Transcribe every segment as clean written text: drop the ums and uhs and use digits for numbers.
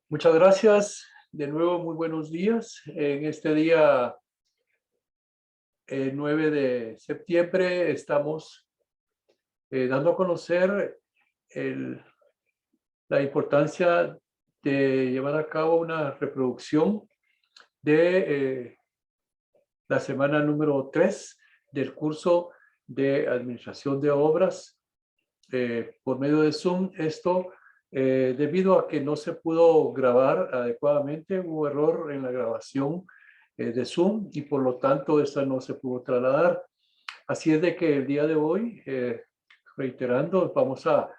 Muchas gracias. De nuevo, muy buenos días. En este día 9 de septiembre estamos dando a conocer el- la importancia de llevar a cabo una reproducción de la semana número 3 del curso de Administración de Obras por medio de Zoom. Esto debido a que no se pudo grabar adecuadamente, hubo error en la grabación de Zoom y por lo tanto esta no se pudo trasladar. Así es de que el día de hoy, reiterando, vamos a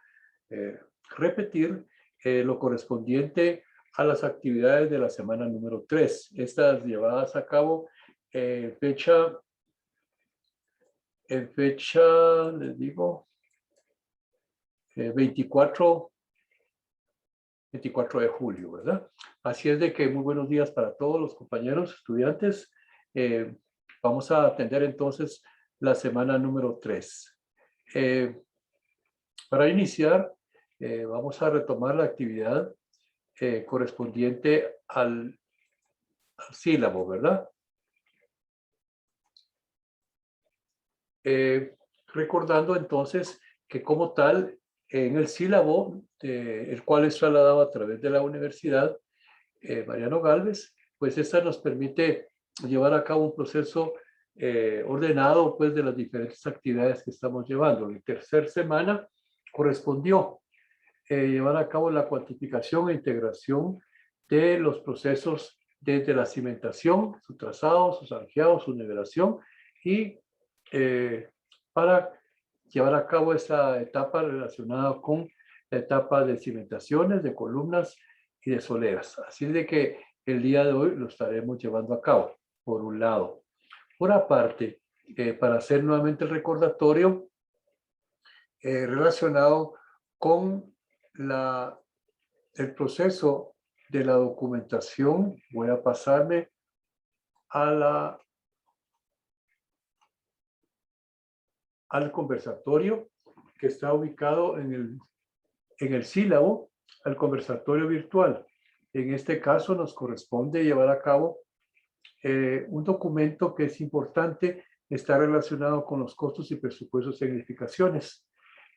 eh, repetir lo correspondiente a las actividades de la semana número 3. Estas llevadas a cabo en fecha, les digo, 24 de julio, ¿verdad? Así es de que muy buenos días para todos los compañeros estudiantes. Eh, Vamos a atender entonces la semana número 3. Para iniciar, vamos a retomar la actividad correspondiente al sílabo, ¿verdad? Recordando entonces que como tal, en el sílabo, el cual es trasladado a través de la universidad, Mariano Gálvez, pues esta nos permite llevar a cabo un proceso ordenado pues de las diferentes actividades que estamos llevando. La tercera semana correspondió llevar a cabo la cuantificación e integración de los procesos desde la cimentación, su trazado, su zanjeado, su nivelación y para llevar a cabo esta etapa relacionada con la etapa de cimentaciones, de columnas y de soleras. Así de que el día de hoy lo estaremos llevando a cabo, por un lado. Por aparte, para hacer nuevamente el recordatorio relacionado con el proceso de la documentación, voy a pasarme al conversatorio que está ubicado en el sílabo, al conversatorio virtual. En este caso nos corresponde llevar a cabo un documento que es importante, está relacionado con los costos y presupuestos en edificaciones.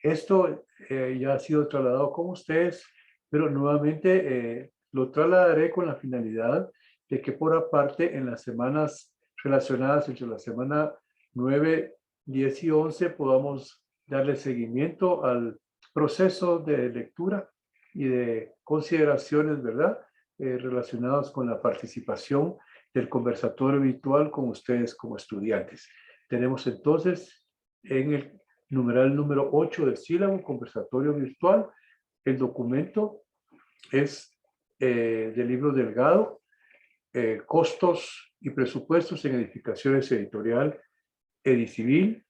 Esto ya ha sido trasladado con ustedes, pero nuevamente lo trasladaré con la finalidad de que por aparte en las semanas relacionadas entre la semana 9, 10 y 11 podamos darle seguimiento al proceso de lectura y de consideraciones, ¿verdad? Relacionados con la participación del conversatorio virtual con ustedes como estudiantes. Tenemos entonces en el numeral número 8 del sílabo, conversatorio virtual. El documento es del libro Delgado, Costos y Presupuestos en Edificaciones Editorial Edicivil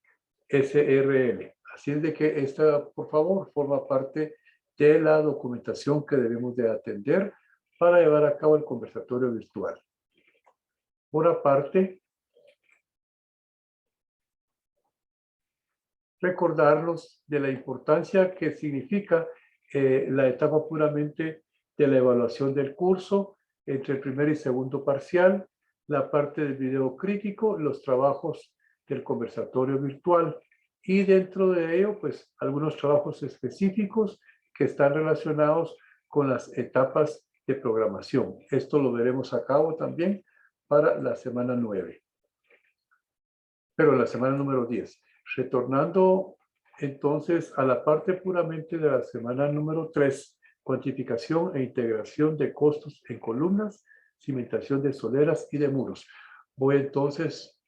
SRL. Así es de que esta, por favor, forma parte de la documentación que debemos de atender para llevar a cabo el conversatorio virtual. Por aparte, recordarnos de la importancia que significa la etapa puramente de la evaluación del curso entre el primer y segundo parcial, la parte del video crítico, los trabajos del conversatorio virtual y dentro de ello, pues algunos trabajos específicos que están relacionados con las etapas de programación. Esto lo veremos a cabo también para la semana 9, pero la semana número 10. Retornando entonces a la parte puramente de la semana número 3, cuantificación e integración de costos en columnas, cimentación de soleras y de muros. Voy entonces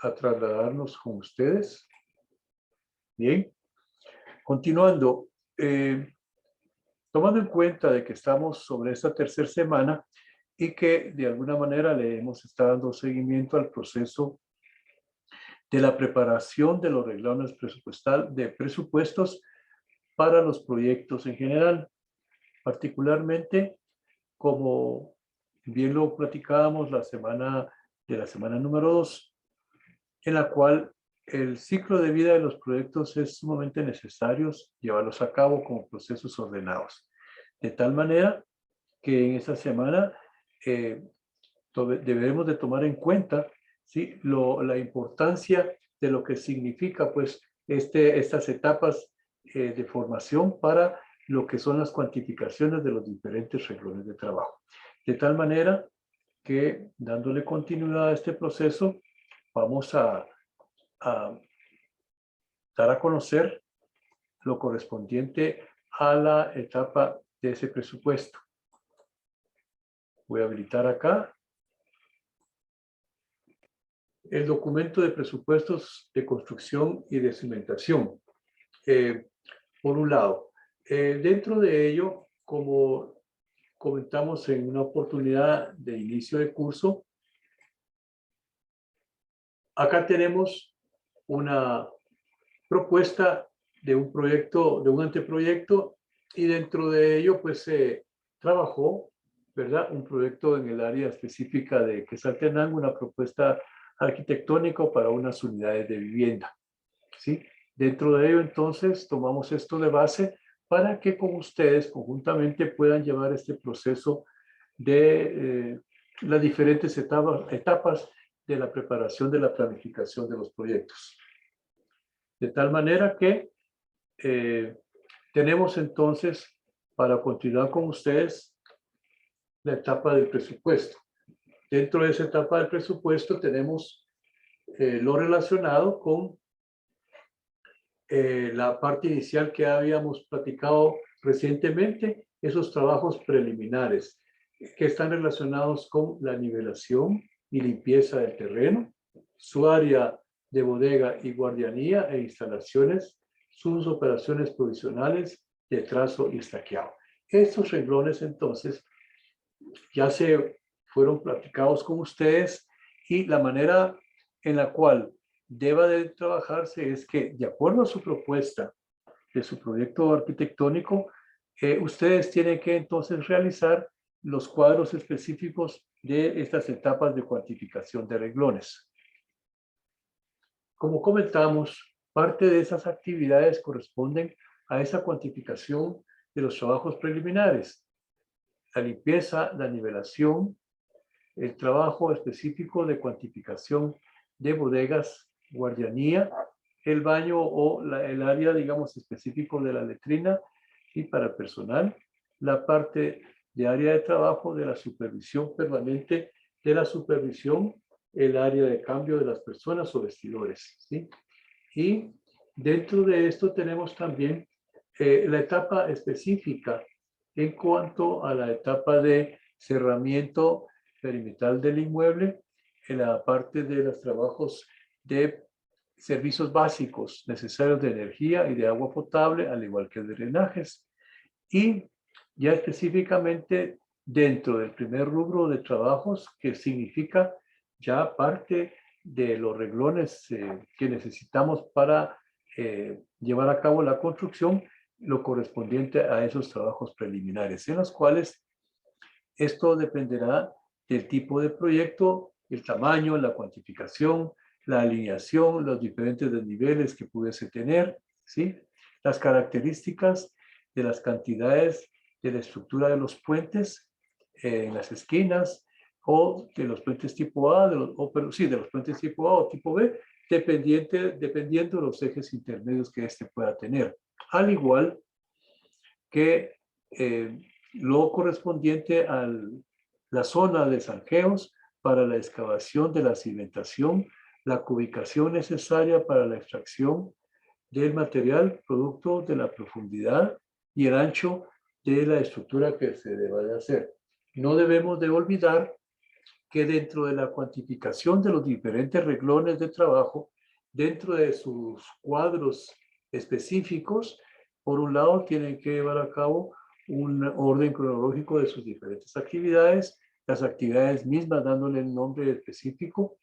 a trasladarnos con ustedes. Bien, continuando, tomando en cuenta de que estamos sobre esta tercera semana y que de alguna manera le hemos estado dando seguimiento al proceso de la preparación de los renglones de presupuestos para los proyectos en general, particularmente como bien lo platicábamos la semana número 2, en la cual el ciclo de vida de los proyectos es sumamente necesario llevarlos a cabo como procesos ordenados, de tal manera que en esta semana debemos de tomar en cuenta, ¿sí? La importancia de lo que significa pues estas etapas de formación para lo que son las cuantificaciones de los diferentes renglones de trabajo. De tal manera que dándole continuidad a este proceso, vamos a dar a conocer lo correspondiente a la etapa de ese presupuesto. Voy a habilitar acá el documento de presupuestos de construcción y de cimentación. Por un lado, dentro de ello, como comentamos en una oportunidad de inicio de curso, acá tenemos una propuesta de un proyecto, de un anteproyecto, y dentro de ello pues se trabajó, ¿verdad? Un proyecto en el área específica de Quetzaltenango, una propuesta arquitectónica para unas unidades de vivienda, ¿sí? Dentro de ello entonces tomamos esto de base para que con ustedes conjuntamente puedan llevar este proceso de las diferentes etapas de la preparación de la planificación de los proyectos. De tal manera que tenemos entonces, para continuar con ustedes, la etapa del presupuesto. Dentro de esa etapa del presupuesto tenemos lo relacionado con la parte inicial que habíamos platicado recientemente, esos trabajos preliminares que están relacionados con la nivelación y limpieza del terreno, su área de bodega y guardianía e instalaciones, sus operaciones provisionales de trazo y estaqueado. Estos renglones entonces ya se fueron platicados con ustedes, y la manera en la cual deba de trabajarse es que, de acuerdo a su propuesta de su proyecto arquitectónico, ustedes tienen que entonces realizar los cuadros específicos de estas etapas de cuantificación de renglones. Como comentamos, parte de esas actividades corresponden a esa cuantificación de los trabajos preliminares: la limpieza, la nivelación, el trabajo específico de cuantificación de bodegas, guardianía, el baño o el área, digamos, específico de la letrina y para personal, la parte de área de trabajo de la supervisión permanente, de la supervisión, el área de cambio de las personas o vestidores, ¿sí? Y dentro de esto tenemos también la etapa específica en cuanto a la etapa de cerramiento perimetral del inmueble, en la parte de los trabajos de servicios básicos necesarios de energía y de agua potable, al igual que de drenajes. Y ya específicamente dentro del primer rubro de trabajos, que significa ya parte de los renglones que necesitamos para llevar a cabo la construcción, lo correspondiente a esos trabajos preliminares, en los cuales esto dependerá del tipo de proyecto, el tamaño, la cuantificación, la alineación, los diferentes desniveles que pudiese tener, ¿sí? Las características de las cantidades de la estructura de los puentes en las esquinas, o de los puentes tipo A, de los puentes tipo A o tipo B, dependiendo de los ejes intermedios que éste pueda tener. Al igual que lo correspondiente a la zona de zanjeos para la excavación de la cimentación, la cubicación necesaria para la extracción del material producto de la profundidad y el ancho de la estructura que se deba de hacer. No debemos de olvidar que dentro de la cuantificación de los diferentes renglones de trabajo, dentro de sus cuadros específicos, por un lado tienen que llevar a cabo un orden cronológico de sus diferentes actividades, las actividades mismas dándole el nombre específico,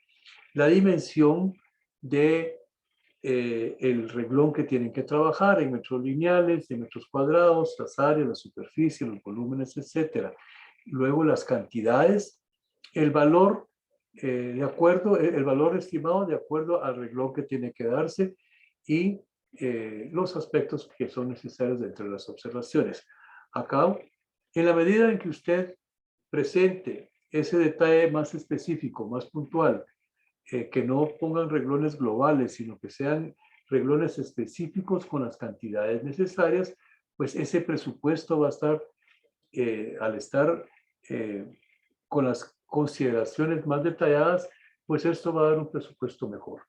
la dimensión de el renglón que tienen que trabajar en metros lineales, en metros cuadrados, las áreas, la superficie, los volúmenes, etcétera. Luego las cantidades, el valor el valor estimado de acuerdo al renglón que tiene que darse, y los aspectos que son necesarios dentro de las observaciones. Acá En la medida en que usted presente ese detalle más específico, más puntual, que no pongan reglones globales, sino que sean reglones específicos con las cantidades necesarias, pues ese presupuesto va a estar, al estar con las consideraciones más detalladas, pues esto va a dar un presupuesto mejor.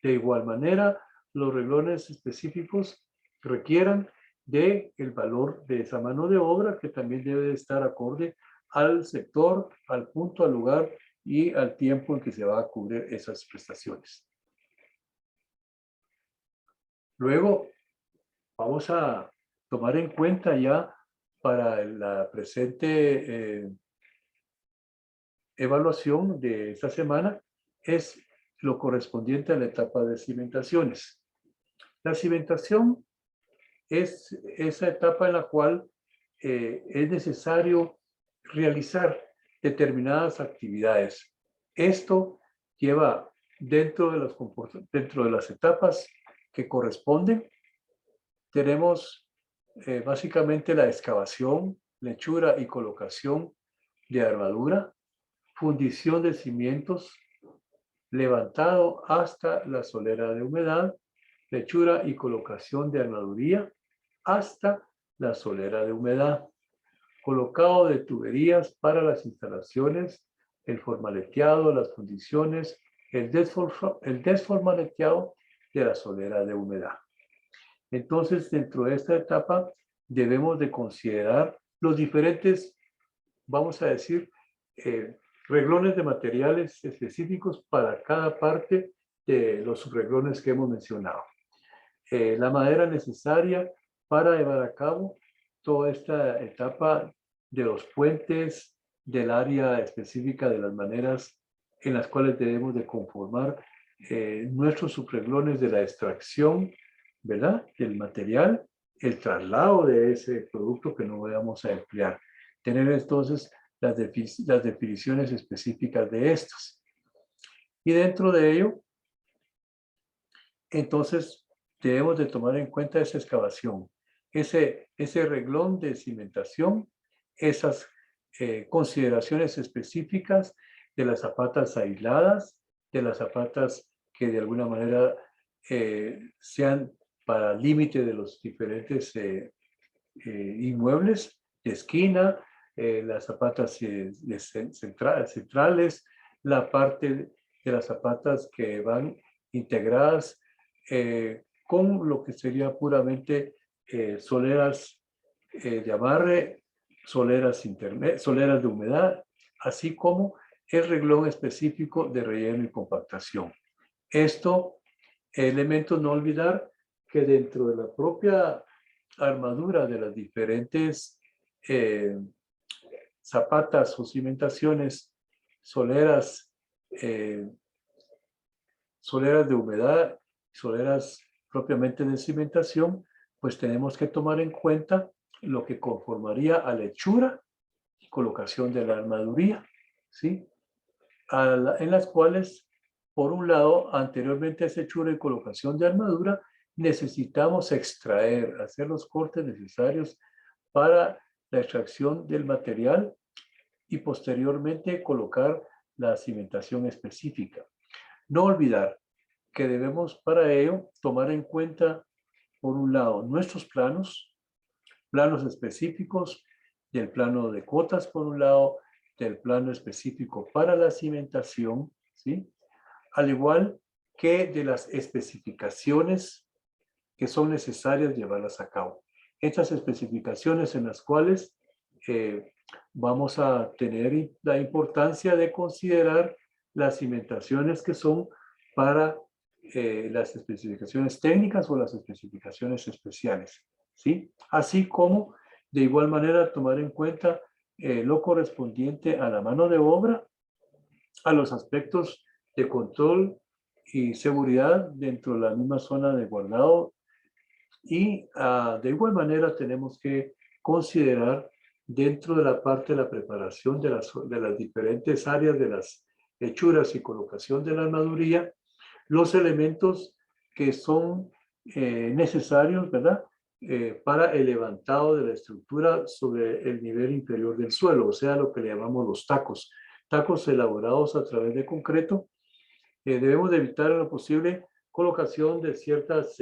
De igual manera, los reglones específicos requieran de el valor de esa mano de obra, que también debe de estar acorde al sector, al punto, al lugar y al tiempo en que se va a cubrir esas prestaciones. Luego, vamos a tomar en cuenta ya para la presente evaluación de esta semana es lo correspondiente a la etapa de cimentaciones. La cimentación es esa etapa en la cual es necesario realizar determinadas actividades. Esto lleva dentro de las etapas que corresponden. Tenemos básicamente la excavación, lechura y colocación de armadura, fundición de cimientos, levantado hasta la solera de humedad, lechura y colocación de armaduría hasta la solera de humedad, colocado de tuberías para las instalaciones, el formaleteado, las fundiciones, el desformaleteado de la solera de humedad. Entonces, dentro de esta etapa, debemos de considerar los diferentes, vamos a decir, reglones de materiales específicos para cada parte de los subreglones que hemos mencionado. La madera necesaria para llevar a cabo toda esta etapa de los puentes, del área específica de las maneras en las cuales debemos de conformar nuestros subreglones de la extracción, ¿verdad?, del material, el traslado de ese producto que no vamos a emplear. Tener entonces las definiciones específicas de estos. Y dentro de ello, entonces, debemos de tomar en cuenta esa excavación, ese reglón de cimentación, esas consideraciones específicas de las zapatas aisladas, de las zapatas que de alguna manera sean para límite de los diferentes inmuebles de esquina, las zapatas centrales, la parte de las zapatas que van integradas con lo que sería puramente soleras de amarre, soleras de humedad, así como el reglón específico de relleno y compactación. Esto, elementos no olvidar que dentro de la propia armadura de las diferentes zapatas o cimentaciones soleras, soleras de humedad, soleras propiamente de cimentación, pues tenemos que tomar en cuenta lo que conformaría a lechura y colocación de la armaduría, ¿sí? En las cuales, por un lado, anteriormente a esa hechura y colocación de armadura, necesitamos extraer, hacer los cortes necesarios para la extracción del material y posteriormente colocar la cimentación específica. No olvidar que debemos para ello tomar en cuenta, por un lado, nuestros planos específicos, del plano de cuotas, por un lado, del plano específico para la cimentación, ¿sí?, al igual que de las especificaciones que son necesarias llevarlas a cabo. Estas especificaciones en las cuales vamos a tener la importancia de considerar las cimentaciones que son para las especificaciones técnicas o las especificaciones especiales, ¿sí? Así como, de igual manera, tomar en cuenta lo correspondiente a la mano de obra, a los aspectos de control y seguridad dentro de la misma zona de guardado y de igual manera tenemos que considerar dentro de la parte de la preparación de las diferentes áreas de las hechuras y colocación de la armaduría, los elementos que son necesarios, ¿verdad? para el levantado de la estructura sobre el nivel inferior del suelo, o sea, lo que le llamamos los tacos. Tacos elaborados a través de concreto. Debemos de evitar en lo posible colocación de ciertas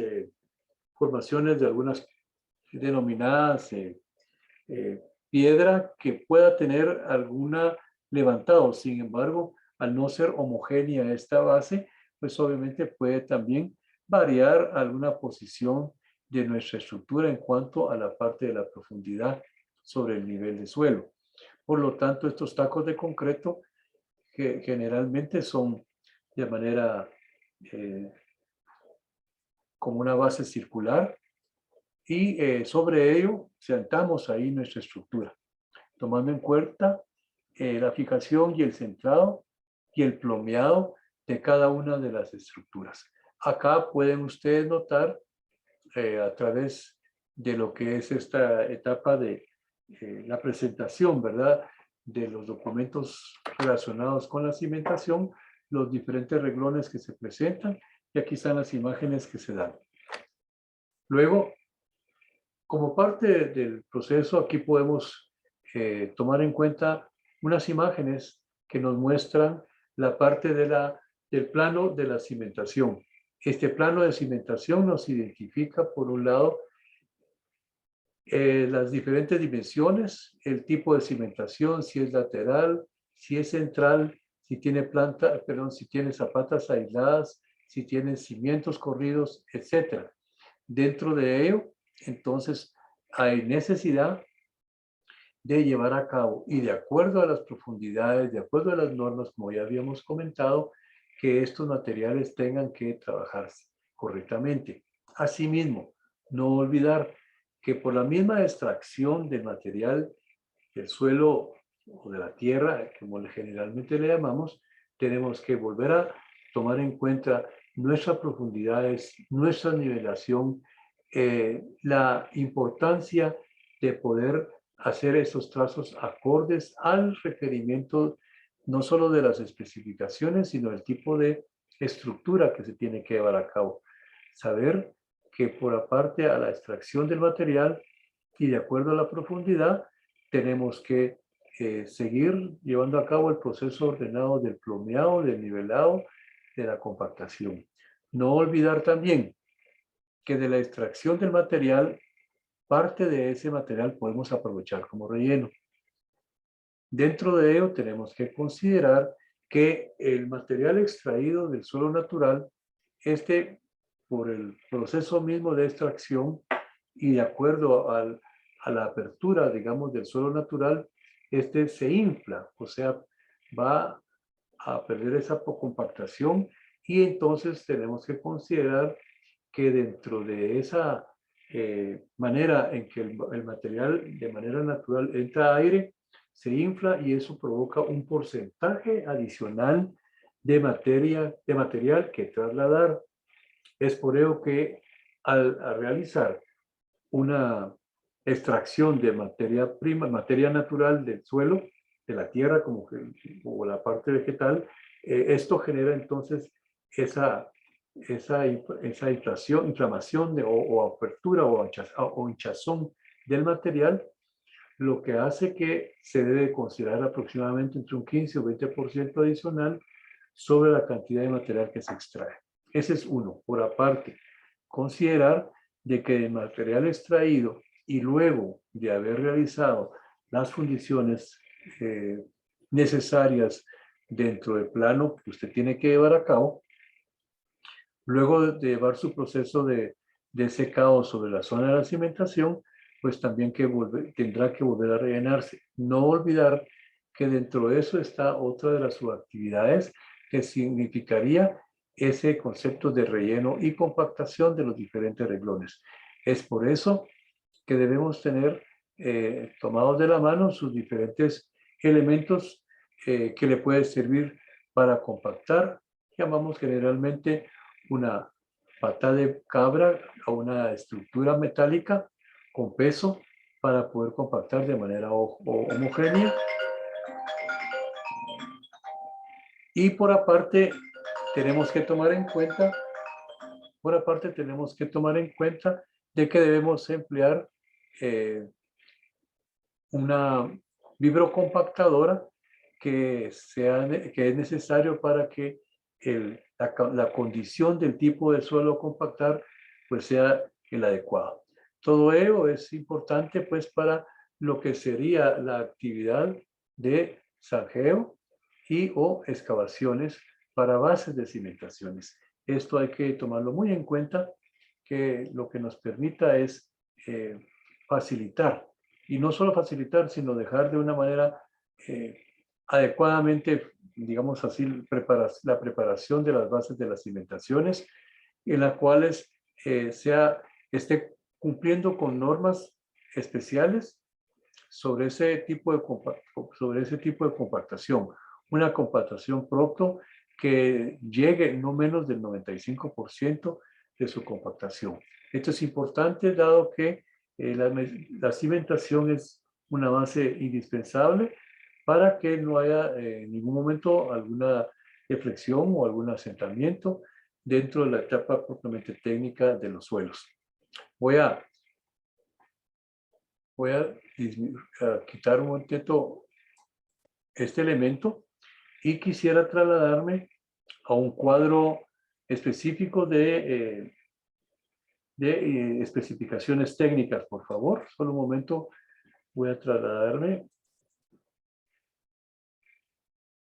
formaciones de algunas denominadas piedra que pueda tener alguna levantado. Sin embargo, al no ser homogénea esta base, pues obviamente puede también variar alguna posición de nuestra estructura en cuanto a la parte de la profundidad sobre el nivel de suelo. Por lo tanto, estos tacos de concreto que generalmente son de manera como una base circular y sobre ello sentamos ahí nuestra estructura, tomando en cuenta la fijación y el centrado y el plomeado de cada una de las estructuras. Acá pueden ustedes notar a través de lo que es esta etapa de la presentación, ¿verdad? De los documentos relacionados con la cimentación, los diferentes reglones que se presentan y aquí están las imágenes que se dan. Luego, como parte del proceso, aquí podemos tomar en cuenta unas imágenes que nos muestran la parte del plano de la cimentación. Este plano de cimentación nos identifica, por un lado, las diferentes dimensiones, el tipo de cimentación, si es lateral, si es central, si tiene si tiene zapatas aisladas, si tiene cimientos corridos, etc. Dentro de ello, entonces, hay necesidad de llevar a cabo y de acuerdo a las profundidades, de acuerdo a las normas, como ya habíamos comentado, que estos materiales tengan que trabajarse correctamente. Asimismo, no olvidar que por la misma extracción del material del suelo o de la tierra, como generalmente le llamamos, tenemos que volver a tomar en cuenta nuestras profundidades, nuestra nivelación, la importancia de poder hacer esos trazos acordes al requerimiento no solo de las especificaciones, sino el tipo de estructura que se tiene que llevar a cabo. Saber que por aparte a la extracción del material y de acuerdo a la profundidad, tenemos que seguir llevando a cabo el proceso ordenado del plomeado, del nivelado, de la compactación. No olvidar también que de la extracción del material, parte de ese material podemos aprovechar como relleno. Dentro de ello tenemos que considerar que el material extraído del suelo natural, por el proceso mismo de extracción y de acuerdo a la apertura, digamos, del suelo natural, se infla, o sea, va a perder esa compactación y entonces tenemos que considerar que dentro de esa manera en que el material de manera natural entra aire, se infla y eso provoca un porcentaje adicional de material que trasladar. Es por ello que al realizar una extracción de materia prima, materia natural del suelo, de la tierra como o la parte vegetal, esto genera entonces esa inflamación o apertura o hinchazón del material, lo que hace que se debe considerar aproximadamente entre un 15 o 20% adicional sobre la cantidad de material que se extrae. Ese es uno. Por aparte, considerar de que el material extraído y luego de haber realizado las fundiciones necesarias dentro del plano que usted tiene que llevar a cabo, luego de llevar su proceso de secado sobre la zona de la cimentación, pues también tendrá que volver a rellenarse. No olvidar que dentro de eso está otra de las subactividades que significaría ese concepto de relleno y compactación de los diferentes reglones. Es por eso que debemos tener tomados de la mano sus diferentes elementos que le pueden servir para compactar. Llamamos generalmente una pata de cabra o una estructura metálica con peso para poder compactar de manera homogénea. Y por aparte tenemos que tomar en cuenta de que debemos emplear una vibrocompactadora que es necesario para que la condición del tipo de suelo a compactar pues sea el adecuado. Todo ello es importante pues para lo que sería la actividad de zanjeo y o excavaciones para bases de cimentaciones. Esto hay que tomarlo muy en cuenta, que lo que nos permita es facilitar, y no solo facilitar, sino dejar de una manera adecuadamente, digamos así, la preparación de las bases de las cimentaciones, en las cuales esté cumpliendo con normas especiales sobre ese tipo de compactación. Una compactación propio que llegue no menos del 95% de su compactación. Esto es importante dado que la cimentación es una base indispensable para que no haya en ningún momento alguna deflexión o algún asentamiento dentro de la etapa propiamente técnica de los suelos. Voy a quitar un momento este elemento y quisiera trasladarme a un cuadro específico de especificaciones técnicas, por favor. Solo un momento, voy a trasladarme,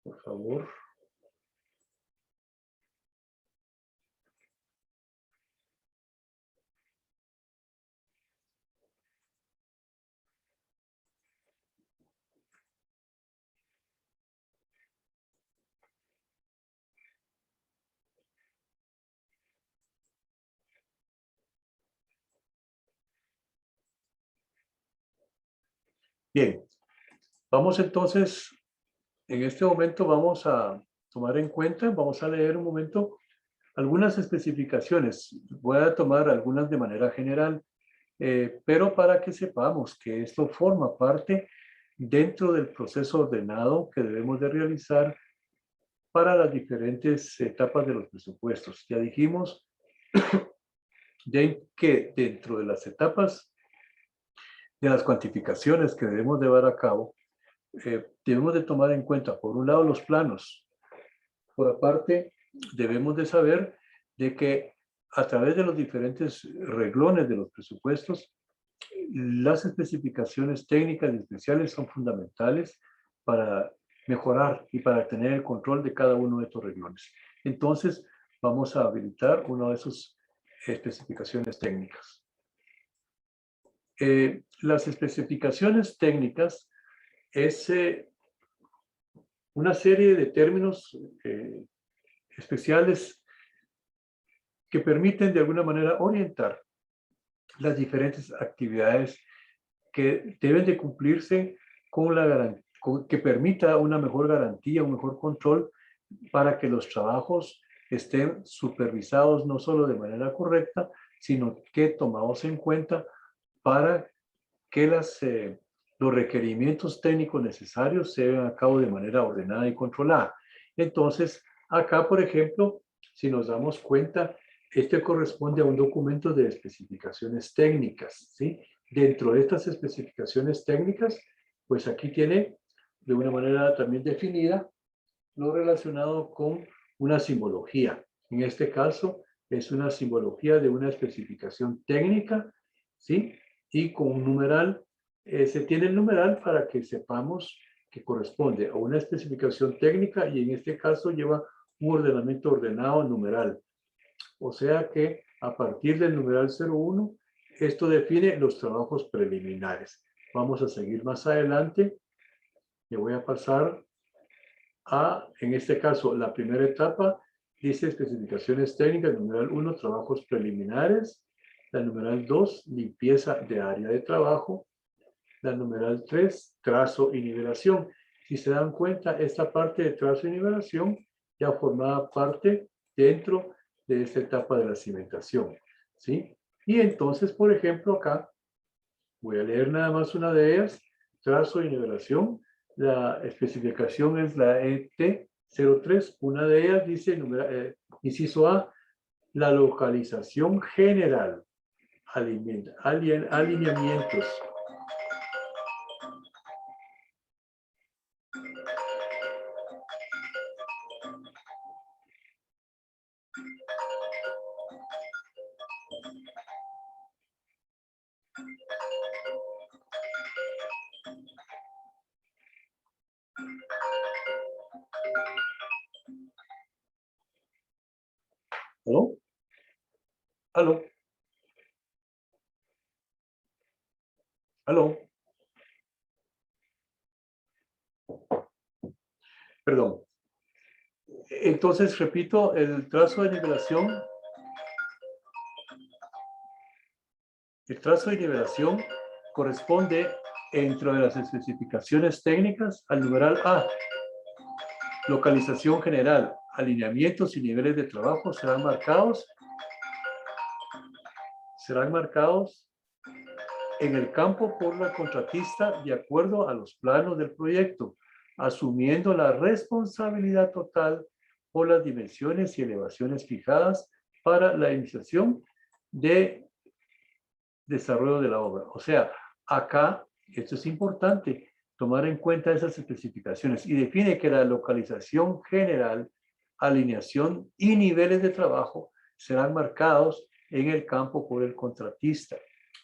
por favor. Bien, vamos entonces, en este momento vamos a tomar en cuenta, vamos a leer un momento algunas especificaciones. Voy a tomar algunas de manera general, pero para que sepamos que esto forma parte dentro del proceso ordenado que debemos de realizar para las diferentes etapas de los presupuestos. Ya dijimos que dentro de las etapas de las cuantificaciones que debemos llevar a cabo, debemos de tomar en cuenta, por un lado, los planos. Por aparte, debemos de saber de que a través de los diferentes reglones de los presupuestos, las especificaciones técnicas y especiales son fundamentales para mejorar y para tener el control de cada uno de estos renglones. Entonces, vamos a habilitar una de sus especificaciones técnicas. Las especificaciones técnicas es una serie de términos especiales que permiten de alguna manera orientar las diferentes actividades que deben de cumplirse con que permita una mejor garantía, un mejor control para que los trabajos estén supervisados no solo de manera correcta, sino que tomados en cuenta para que los requerimientos técnicos necesarios se lleven a cabo de manera ordenada y controlada. Entonces, acá, por ejemplo, si nos damos cuenta, este corresponde a un documento de especificaciones técnicas, ¿sí? Dentro de estas especificaciones técnicas, pues aquí tiene de una manera también definida lo relacionado con una simbología. En este caso, es una simbología de una especificación técnica, ¿sí? Y con un numeral, se tiene el numeral para que sepamos que corresponde a una especificación técnica y en este caso lleva un ordenamiento ordenado numeral. O sea que a partir del numeral 01, esto define los trabajos preliminares. Vamos a seguir más adelante. Le voy a pasar en este caso, la primera etapa dice especificaciones técnicas, numeral 1, trabajos preliminares, la numeral 2, limpieza de área de trabajo, la numeral 3, trazo y nivelación. Si se dan cuenta, esta parte de trazo y nivelación ya formaba parte dentro de esta etapa de la cimentación, ¿sí? Y entonces, por ejemplo, acá, voy a leer nada más una de ellas, trazo y nivelación. La especificación es la ET03. Una de ellas dice, inciso A, la localización general alineamientos. ¿Aló? ¿Aló? ¿Aló? Perdón. Entonces, repito, el trazo de nivelación. El trazo de nivelación corresponde dentro de las especificaciones técnicas al numeral A. Localización general, alineamientos y niveles de trabajo serán marcados en el campo por la contratista de acuerdo a los planos del proyecto, asumiendo la responsabilidad total por las dimensiones y elevaciones fijadas para la iniciación de desarrollo de la obra. O sea, acá, esto es importante, tomar en cuenta esas especificaciones y define que la localización general, alineación y niveles de trabajo serán marcados en el campo por el contratista,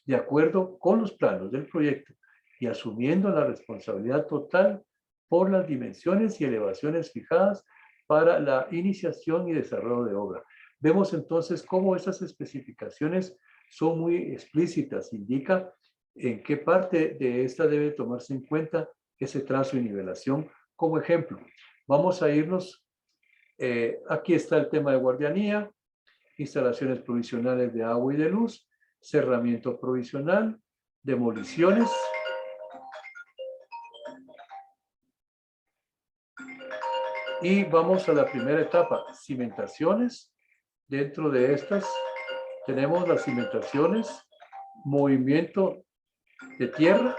de acuerdo con los planos del proyecto y asumiendo la responsabilidad total por las dimensiones y elevaciones fijadas para la iniciación y desarrollo de obra. Vemos entonces cómo esas especificaciones son muy explícitas, indica en qué parte de esta debe tomarse en cuenta ese trazo y nivelación. Como ejemplo, vamos a irnos, aquí está el tema de guardianía, instalaciones provisionales de agua y de luz, cerramiento provisional, demoliciones, y vamos a la primera etapa, cimentaciones. Dentro de estas tenemos las cimentaciones, movimiento de tierra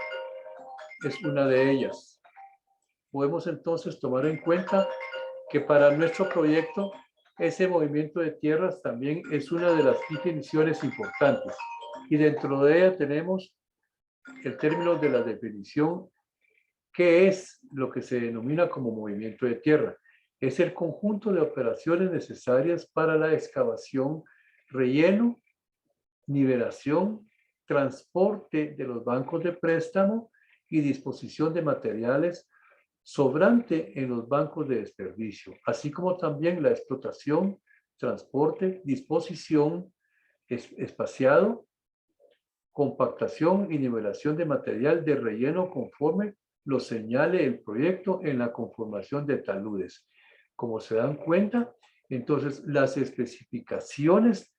es una de ellas. Podemos entonces tomar en cuenta que para nuestro proyecto ese movimiento de tierras también es una de las definiciones importantes. Y dentro de ella tenemos el término de la definición, que es lo que se denomina como movimiento de tierra. Es el conjunto de operaciones necesarias para la excavación, relleno, nivelación, transporte de los bancos de préstamo y disposición de materiales sobrante en los bancos de desperdicio, así como también la explotación, transporte, disposición, espaciado, compactación y nivelación de material de relleno conforme lo señale el proyecto en la conformación de taludes. Como se dan cuenta, entonces las especificaciones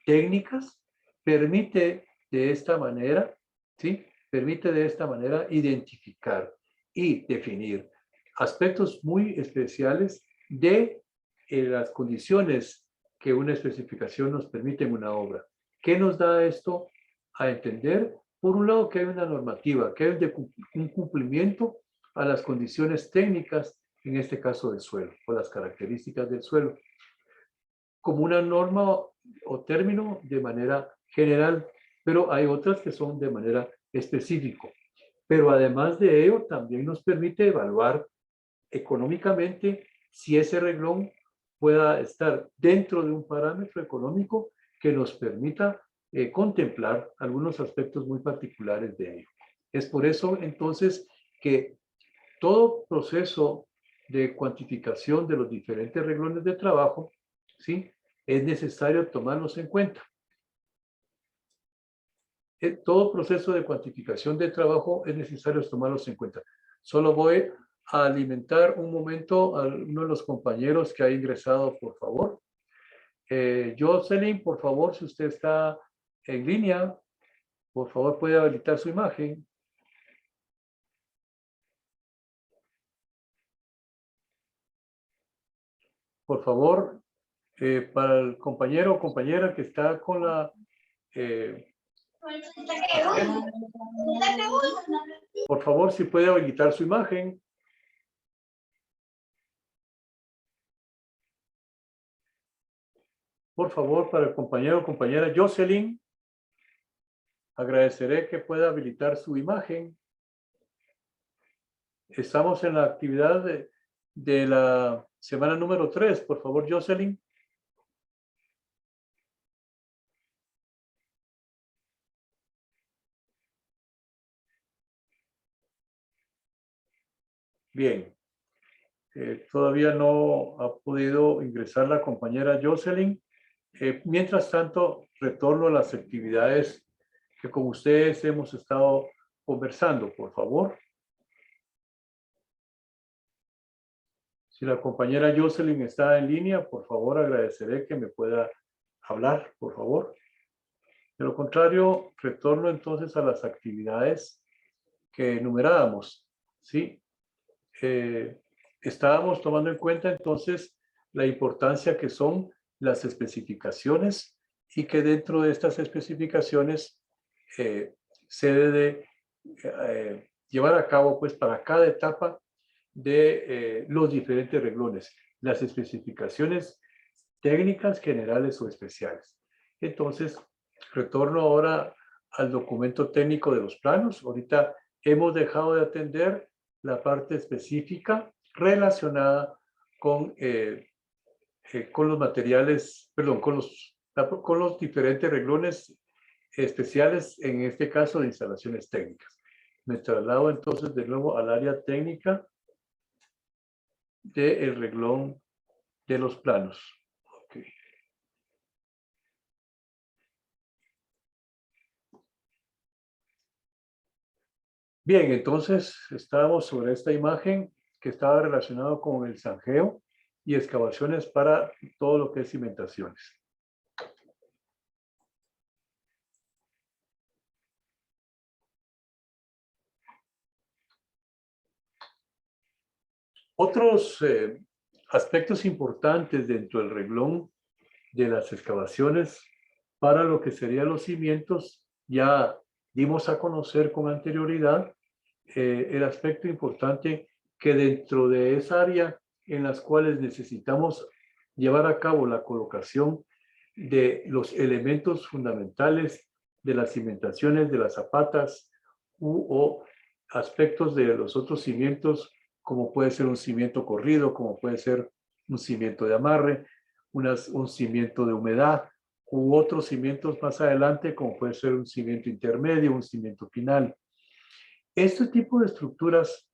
técnicas permite de esta manera, ¿sí? Permite de esta manera identificar y definir aspectos muy especiales de las condiciones que una especificación nos permite en una obra. ¿Qué nos da esto a entender? Por un lado, que hay una normativa, que hay un cumplimiento a las condiciones técnicas, en este caso del suelo, o las características del suelo, como una norma o término de manera general, pero hay otras que son de manera específica. Pero además de ello, también nos permite evaluar económicamente si ese renglón pueda estar dentro de un parámetro económico que nos permita contemplar algunos aspectos muy particulares de ello. Es por eso entonces que todo proceso de cuantificación de los diferentes renglones de trabajo, ¿sí?, es necesario tomarlos en cuenta. Todo proceso de cuantificación de trabajo es necesario tomarlos en cuenta. Solo voy a alimentar un momento a uno de los compañeros que ha ingresado, por favor. Jocelyn, por favor, si usted está en línea, por favor puede habilitar su imagen. Por favor, para el compañero o compañera que está con la... por favor, si puede habilitar su imagen. Por favor, para el compañero o compañera Jocelyn. Agradeceré que pueda habilitar su imagen. Estamos en la actividad de la semana número 3. Por favor, Jocelyn. Bien. Todavía no ha podido ingresar la compañera Jocelyn. Mientras tanto, retorno a las actividades que con ustedes hemos estado conversando, por favor. Si la compañera Jocelyn está en línea, por favor, agradeceré que me pueda hablar, por favor. De lo contrario, retorno entonces a las actividades que enumerábamos, ¿sí? Estábamos tomando en cuenta entonces la importancia que son las especificaciones y que dentro de estas especificaciones se debe llevar a cabo pues para cada etapa de los diferentes renglones, las especificaciones técnicas generales o especiales. Entonces, retorno ahora al documento técnico de los planos. Ahorita hemos dejado de atender la parte específica relacionada con los materiales, perdón, con los diferentes renglones especiales, en este caso de instalaciones técnicas. Me traslado entonces de nuevo al área técnica del renglón de los planos. Okay. Bien, entonces estábamos sobre esta imagen que estaba relacionado con el zanjeo y excavaciones para todo lo que es cimentaciones. Otros aspectos importantes dentro del renglón de las excavaciones para lo que serían los cimientos, ya dimos a conocer con anterioridad el aspecto importante que dentro de esa área en las cuales necesitamos llevar a cabo la colocación de los elementos fundamentales de las cimentaciones, de las zapatas o aspectos de los otros cimientos, como puede ser un cimiento corrido, como puede ser un cimiento de amarre, un cimiento de humedad u otros cimientos más adelante, como puede ser un cimiento intermedio, un cimiento final. Este tipo de estructuras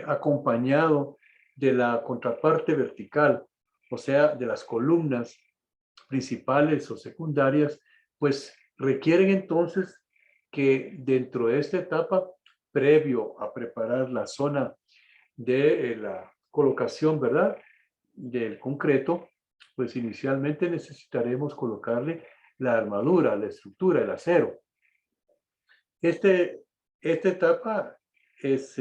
acompañado de la contraparte vertical, o sea, de las columnas principales o secundarias, pues requieren entonces que dentro de esta etapa, previo a preparar la zona de la colocación, ¿verdad?, del concreto, pues inicialmente necesitaremos colocarle la armadura, la estructura, el acero. Esta etapa es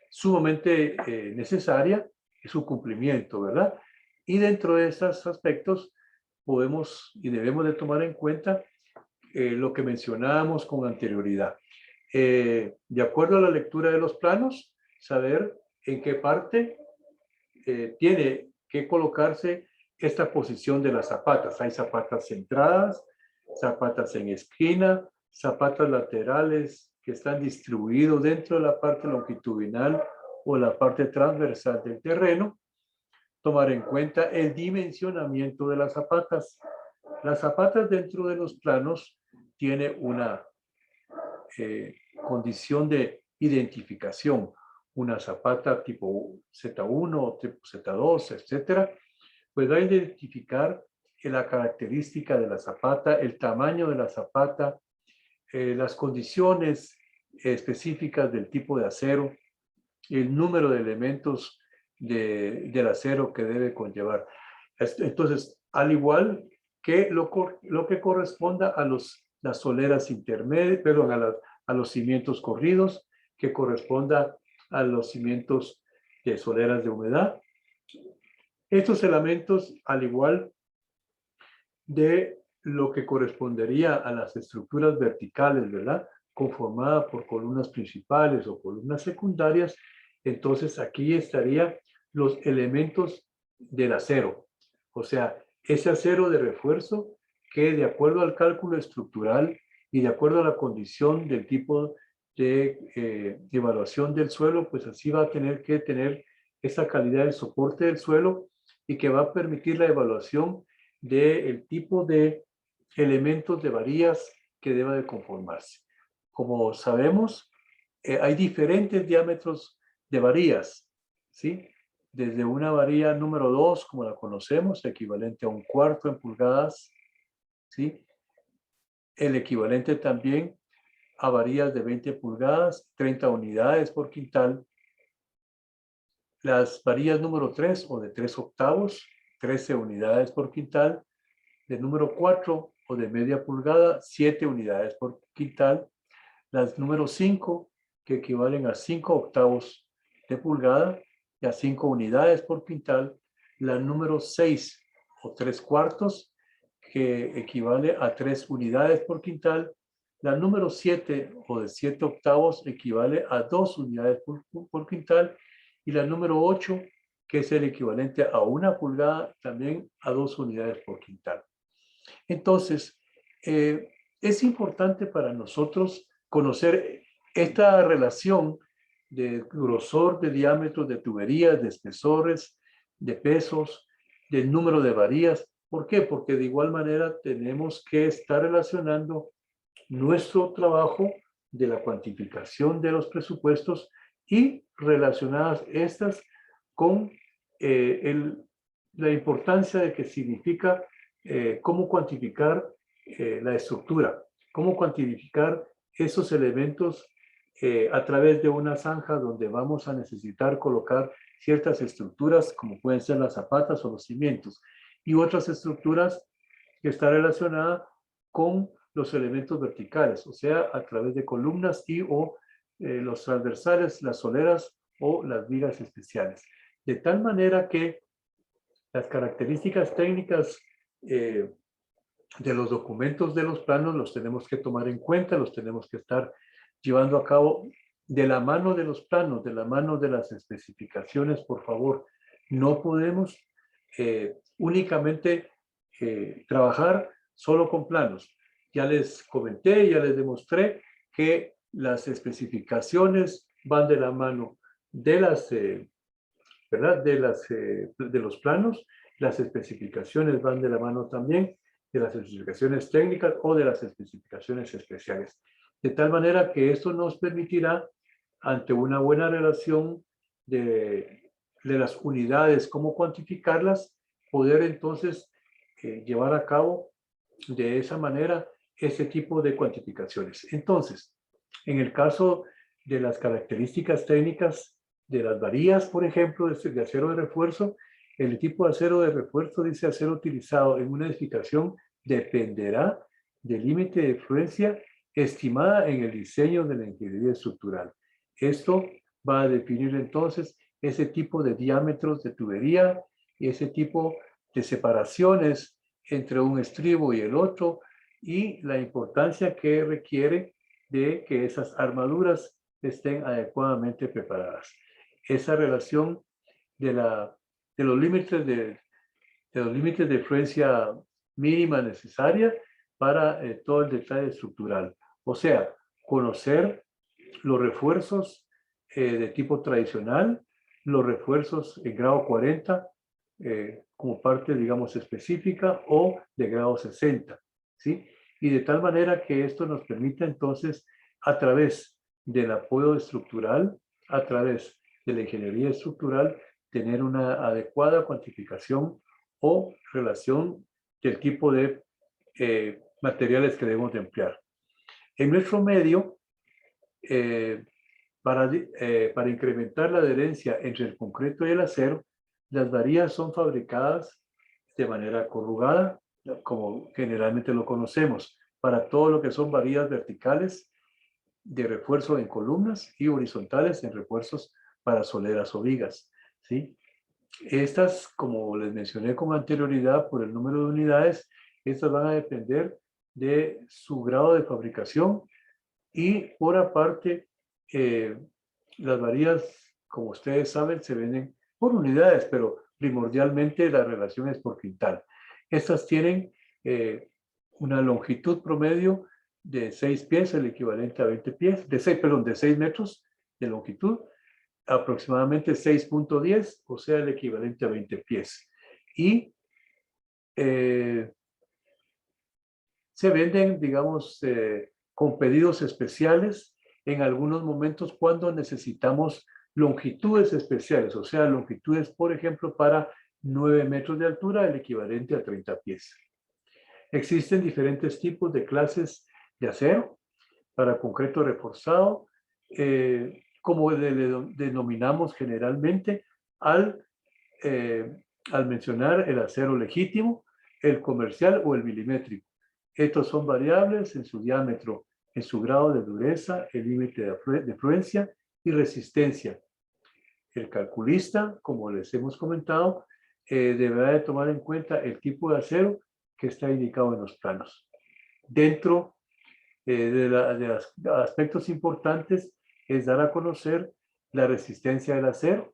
sumamente necesaria, su cumplimiento, ¿verdad? Y dentro de estos aspectos podemos y debemos de tomar en cuenta lo que mencionábamos con anterioridad. De acuerdo a la lectura de los planos, saber en qué parte tiene que colocarse esta posición de las zapatas. Hay zapatas centradas, zapatas en esquina, zapatas laterales que están distribuidos dentro de la parte longitudinal o la parte transversal del terreno. Tomar en cuenta el dimensionamiento de las zapatas. Las zapatas dentro de los planos tiene una condición de identificación. Una zapata tipo Z1, tipo Z2, etcétera, pues va a identificar la característica de la zapata, el tamaño de la zapata, las condiciones específicas del tipo de acero, el número de elementos del acero que debe conllevar. Entonces, al igual que lo que corresponda a las soleras intermedias, perdón, a los cimientos corridos, que corresponda a los cimientos de soleras de humedad. Estos elementos, al igual de lo que correspondería a las estructuras verticales, ¿verdad?, conformada por columnas principales o columnas secundarias, entonces aquí estarían los elementos del acero. O sea, ese acero de refuerzo que de acuerdo al cálculo estructural y de acuerdo a la condición del tipo de evaluación del suelo, pues así va a tener que tener esa calidad del soporte del suelo y que va a permitir la evaluación del tipo de elementos de varillas que deba de conformarse. Como sabemos, hay diferentes diámetros de varillas, ¿sí? Desde una varilla número 2, como la conocemos, equivalente a 1/4 en pulgadas, ¿sí? El equivalente también a varillas de 20 pulgadas, 30 unidades por quintal. Las varillas número 3 o de 3/8, 13 unidades por quintal. De número 4 o de media pulgada, 7 unidades por quintal. Las número 5, que equivalen a 5/8 de pulgada y a 5 unidades por quintal. La número 6 o 3/4, que equivale a 3 unidades por quintal. La número 7 o de 7/8 equivale a 2 unidades por quintal. Y la número 8, que es el equivalente a 1 pulgada, también a 2 unidades por quintal. Entonces, es importante para nosotros conocer esta relación de grosor, de diámetros, de tuberías, de espesores, de pesos, del número de varillas. ¿Por qué? Porque de igual manera tenemos que estar relacionando nuestro trabajo de la cuantificación de los presupuestos y relacionadas estas con la importancia de que significa cómo cuantificar la estructura, cómo cuantificar esos elementos a través de una zanja donde vamos a necesitar colocar ciertas estructuras como pueden ser las zapatas o los cimientos y otras estructuras que están relacionadas con los elementos verticales, o sea, a través de columnas y o los transversales, las soleras o las vigas especiales. De tal manera que las características técnicas de los documentos de los planos los tenemos que tomar en cuenta, los tenemos que estar llevando a cabo de la mano de los planos, de la mano de las especificaciones, por favor. No podemos únicamente trabajar solo con planos. Ya les comenté, ya les demostré que las especificaciones van de la mano de las, ¿verdad? De los planos, las especificaciones van de la mano también de las especificaciones técnicas o de las especificaciones especiales. De tal manera que esto nos permitirá, ante una buena relación de las unidades, cómo cuantificarlas, poder entonces llevar a cabo de esa manera ese tipo de cuantificaciones. Entonces, en el caso de las características técnicas de las varillas, por ejemplo, de acero de refuerzo, el tipo de acero de refuerzo dice acero utilizado en una edificación dependerá del límite de fluencia estimada en el diseño de la ingeniería estructural. Esto va a definir entonces ese tipo de diámetros de tubería y ese tipo de separaciones entre un estribo y el otro y la importancia que requiere de que esas armaduras estén adecuadamente preparadas. Esa relación de los límites de influencia mínima necesaria para todo el detalle estructural. O sea, conocer los refuerzos de tipo tradicional, los refuerzos en grado 40 como parte, digamos, específica o de grado 60, ¿sí? Y de tal manera que esto nos permite entonces, a través del apoyo estructural, a través de la ingeniería estructural, tener una adecuada cuantificación o relación del tipo de materiales que debemos de emplear. En nuestro medio, para incrementar la adherencia entre el concreto y el acero, las varillas son fabricadas de manera corrugada, como generalmente lo conocemos, para todo lo que son varillas verticales de refuerzo en columnas y horizontales en refuerzos para soleras o vigas, ¿sí? Estas, como les mencioné con anterioridad, por el número de unidades, estas van a depender de su grado de fabricación y por aparte, las varillas, como ustedes saben, se venden por unidades, pero primordialmente la relación es por quintal. Estas tienen una longitud promedio de 6 pies, el equivalente a 20 pies, de 6 metros de longitud, aproximadamente 6.10, o sea, el equivalente a 20 pies. Y se venden, digamos, con pedidos especiales en algunos momentos cuando necesitamos longitudes especiales, o sea, longitudes, por ejemplo, para 9 metros de altura, el equivalente a 30 pies. Existen diferentes tipos de clases de acero para concreto reforzado, como denominamos generalmente al mencionar el acero legítimo, el comercial o el milimétrico. Estos son variables en su diámetro, en su grado de dureza, el límite de fluencia y resistencia. El calculista, como les hemos comentado, deberá de tomar en cuenta el tipo de acero que está indicado en los planos. Dentro de los aspectos importantes es dar a conocer la resistencia del acero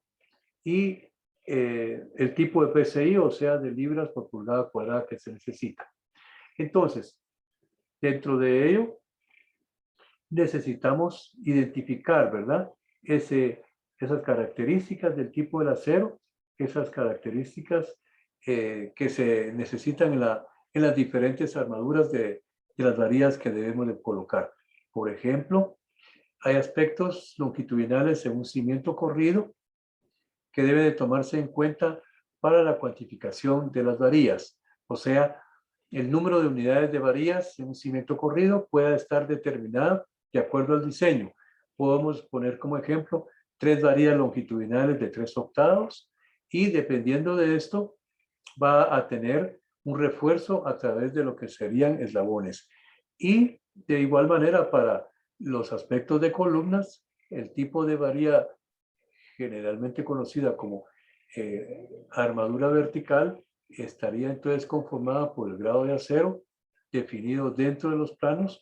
y el tipo de PSI, o sea, de libras por pulgada cuadrada que se necesita. Entonces, dentro de ello, necesitamos identificar, ¿verdad? Esas características del tipo del acero, esas características que se necesitan en las diferentes armaduras de las varillas que debemos de colocar. Por ejemplo, hay aspectos longitudinales en un cimiento corrido que debe de tomarse en cuenta para la cuantificación de las varillas. O sea, el número de unidades de varillas en un cimiento corrido puede estar determinado de acuerdo al diseño. Podemos poner como ejemplo 3 varillas longitudinales de 3 octavos y dependiendo de esto va a tener un refuerzo a través de lo que serían eslabones. Y de igual manera para los aspectos de columnas, el tipo de varilla generalmente conocida como armadura vertical estaría entonces conformada por el grado de acero definido dentro de los planos